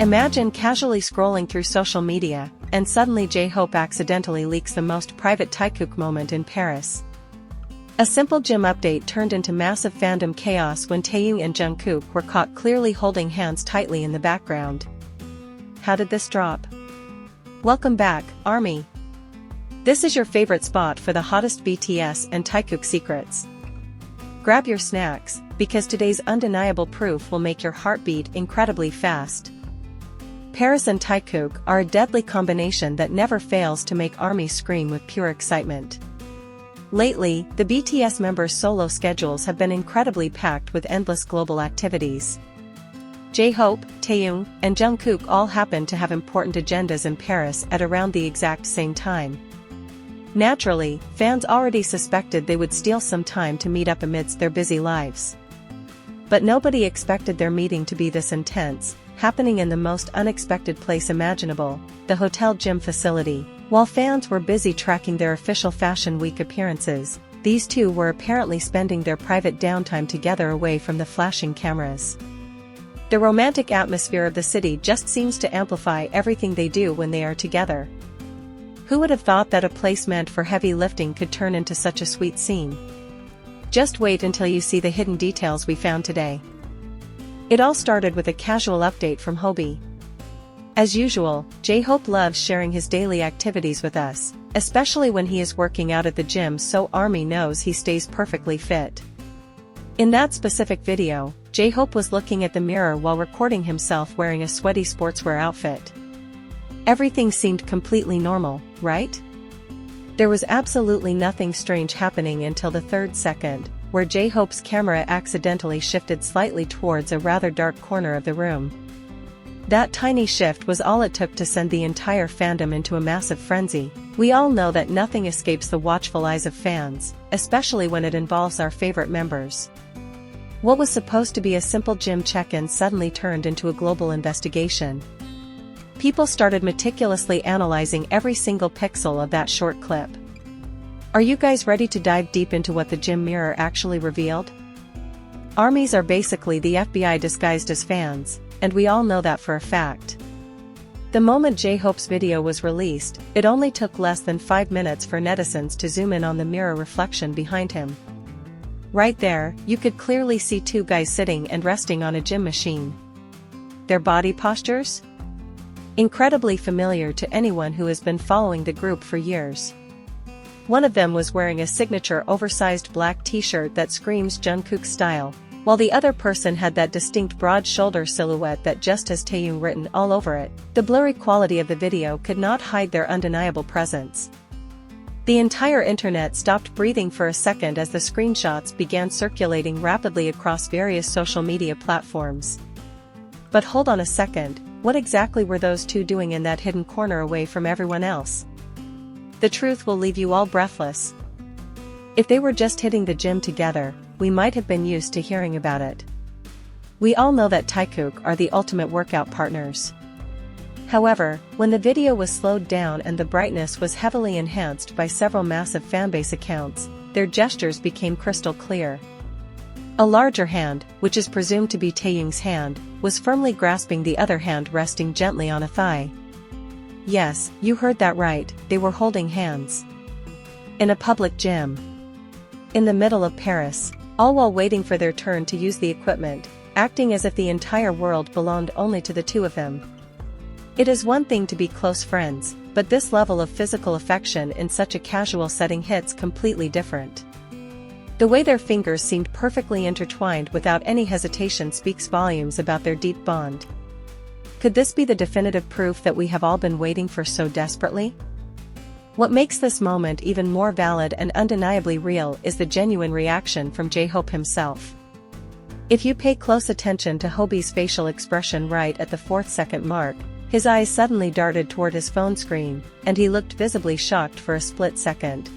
Imagine casually scrolling through social media, and suddenly J-Hope accidentally leaks the most private Taekook moment in Paris. A simple gym update turned into massive fandom chaos when Taehyung and Jungkook were caught clearly holding hands tightly in the background. How did this drop? Welcome back, ARMY. This is your favorite spot for the hottest BTS and Taekook secrets. Grab your snacks, because today's undeniable proof will make your heart beat incredibly fast. Paris and Taekook are a deadly combination that never fails to make ARMY scream with pure excitement. Lately, the BTS members' solo schedules have been incredibly packed with endless global activities. J-Hope, Taehyung, and Jungkook all happen to have important agendas in Paris at around the exact same time. Naturally, fans already suspected they would steal some time to meet up amidst their busy lives. But nobody expected their meeting to be this intense, happening in the most unexpected place imaginable, the hotel gym facility. While fans were busy tracking their official Fashion Week appearances, these two were apparently spending their private downtime together away from the flashing cameras. The romantic atmosphere of the city just seems to amplify everything they do when they are together. Who would have thought that a place meant for heavy lifting could turn into such a sweet scene? Just wait until you see the hidden details we found today. It all started with a casual update from Hobie. As usual, J-Hope loves sharing his daily activities with us, especially when he is working out at the gym, so ARMY knows he stays perfectly fit. In that specific video, J-Hope was looking at the mirror while recording himself wearing a sweaty sportswear outfit. Everything seemed completely normal, right? There was absolutely nothing strange happening until the third second, where J-Hope's camera accidentally shifted slightly towards a rather dark corner of the room. That tiny shift was all it took to send the entire fandom into a massive frenzy. We all know that nothing escapes the watchful eyes of fans, especially when it involves our favorite members. What was supposed to be a simple gym check-in suddenly turned into a global investigation. People started meticulously analyzing every single pixel of that short clip. Are you guys ready to dive deep into what the gym mirror actually revealed? ARMYs are basically the FBI disguised as fans, and we all know that for a fact. The moment J-Hope's video was released, it only took less than 5 minutes for netizens to zoom in on the mirror reflection behind him. Right there, you could clearly see two guys sitting and resting on a gym machine. Their body postures? Incredibly familiar to anyone who has been following the group for years. One of them was wearing a signature oversized black t-shirt that screams Jungkook style, while the other person had that distinct broad shoulder silhouette that just has Taehyung written all over it. The blurry quality of the video could not hide their undeniable presence. The entire internet stopped breathing for a second as the screenshots began circulating rapidly across various social media platforms. But hold on a second, what exactly were those two doing in that hidden corner away from everyone else? The truth will leave you all breathless. If they were just hitting the gym together, we might have been used to hearing about it. We all know that Taekook are the ultimate workout partners. However, when the video was slowed down and the brightness was heavily enhanced by several massive fanbase accounts, their gestures became crystal clear. A larger hand, which is presumed to be Taehyung's hand, was firmly grasping the other hand resting gently on a thigh. Yes, you heard that right, they were holding hands. In a public gym. In the middle of Paris, all while waiting for their turn to use the equipment, acting as if the entire world belonged only to the two of them. It is one thing to be close friends, but this level of physical affection in such a casual setting hits completely different. The way their fingers seemed perfectly intertwined without any hesitation speaks volumes about their deep bond. Could this be the definitive proof that we have all been waiting for so desperately? What makes this moment even more valid and undeniably real is the genuine reaction from J-Hope himself. If you pay close attention to Hobie's facial expression right at the 4th second mark, his eyes suddenly darted toward his phone screen, and he looked visibly shocked for a split second.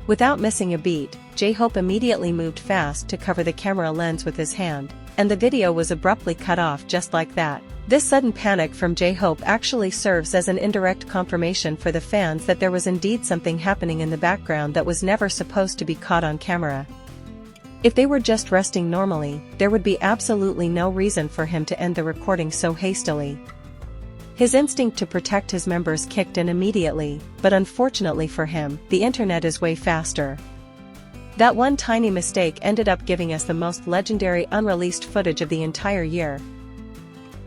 Without missing a beat, J-Hope immediately moved fast to cover the camera lens with his hand, and the video was abruptly cut off just like that. This sudden panic from J-Hope actually serves as an indirect confirmation for the fans that there was indeed something happening in the background that was never supposed to be caught on camera. If they were just resting normally, there would be absolutely no reason for him to end the recording so hastily. His instinct to protect his members kicked in immediately, but unfortunately for him, the internet is way faster. That one tiny mistake ended up giving us the most legendary unreleased footage of the entire year.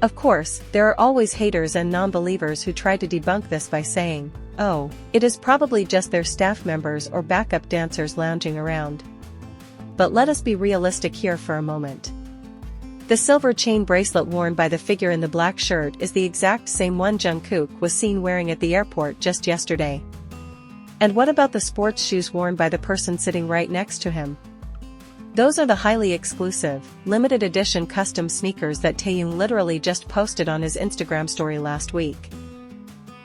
Of course, there are always haters and non-believers who try to debunk this by saying, "Oh, it is probably just their staff members or backup dancers lounging around." But let us be realistic here for a moment. The silver chain bracelet worn by the figure in the black shirt is the exact same one Jungkook was seen wearing at the airport just yesterday. And what about the sports shoes worn by the person sitting right next to him? Those are the highly exclusive, limited edition custom sneakers that Taehyung literally just posted on his Instagram story last week.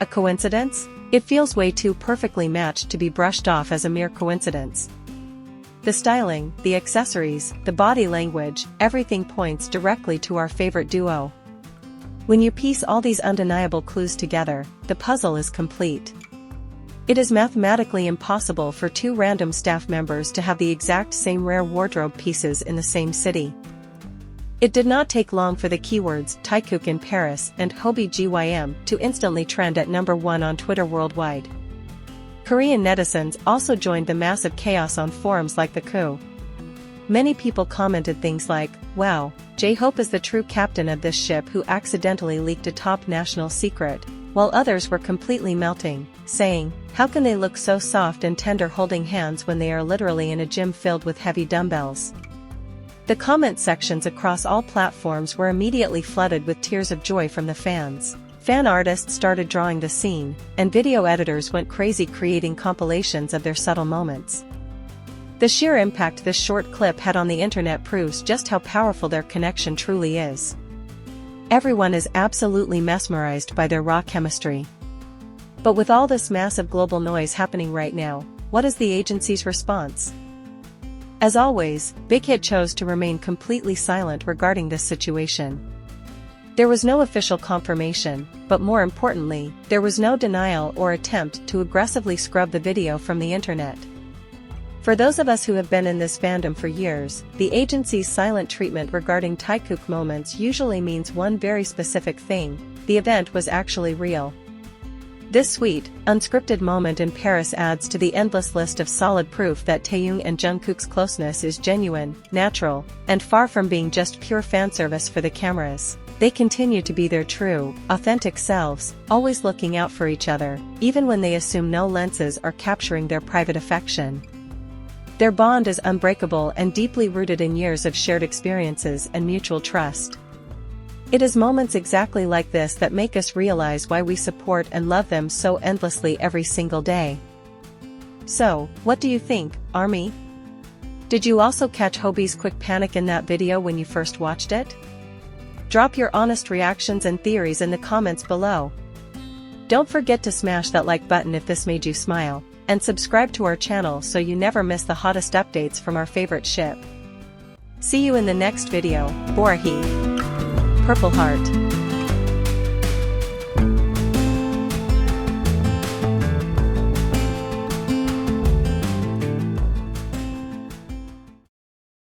A coincidence? It feels way too perfectly matched to be brushed off as a mere coincidence. The styling, the accessories, the body language, everything points directly to our favorite duo. When you piece all these undeniable clues together, the puzzle is complete. It is mathematically impossible for two random staff members to have the exact same rare wardrobe pieces in the same city. It did not take long for the keywords Taekook in Paris and Hobie GYM to instantly trend at #1 on Twitter worldwide. Korean netizens also joined the massive chaos on forums like the Coup. Many people commented things like, "Wow, J-Hope is the true captain of this ship who accidentally leaked a top national secret," while others were completely melting, saying, "How can they look so soft and tender holding hands when they are literally in a gym filled with heavy dumbbells?" The comment sections across all platforms were immediately flooded with tears of joy from the fans. Fan artists started drawing the scene, and video editors went crazy creating compilations of their subtle moments. The sheer impact this short clip had on the internet proves just how powerful their connection truly is. Everyone is absolutely mesmerized by their raw chemistry. But with all this massive global noise happening right now, what is the agency's response? As always, Big Hit chose to remain completely silent regarding this situation. There was no official confirmation, but more importantly, there was no denial or attempt to aggressively scrub the video from the internet. For those of us who have been in this fandom for years, the agency's silent treatment regarding Taekook moments usually means one very specific thing: the event was actually real. This sweet, unscripted moment in Paris adds to the endless list of solid proof that Taehyung and Jungkook's closeness is genuine, natural, and far from being just pure fanservice for the cameras. They continue to be their true, authentic selves, always looking out for each other, even when they assume no lenses are capturing their private affection. Their bond is unbreakable and deeply rooted in years of shared experiences and mutual trust. It is moments exactly like this that make us realize why we support and love them so endlessly every single day. So, what do you think, ARMY? Did you also catch Hobie's quick panic in that video when you first watched it? Drop your honest reactions and theories in the comments below. Don't forget to smash that like button if this made you smile, and subscribe to our channel so you never miss the hottest updates from our favorite ship. See you in the next video, Borahi. Purple Heart.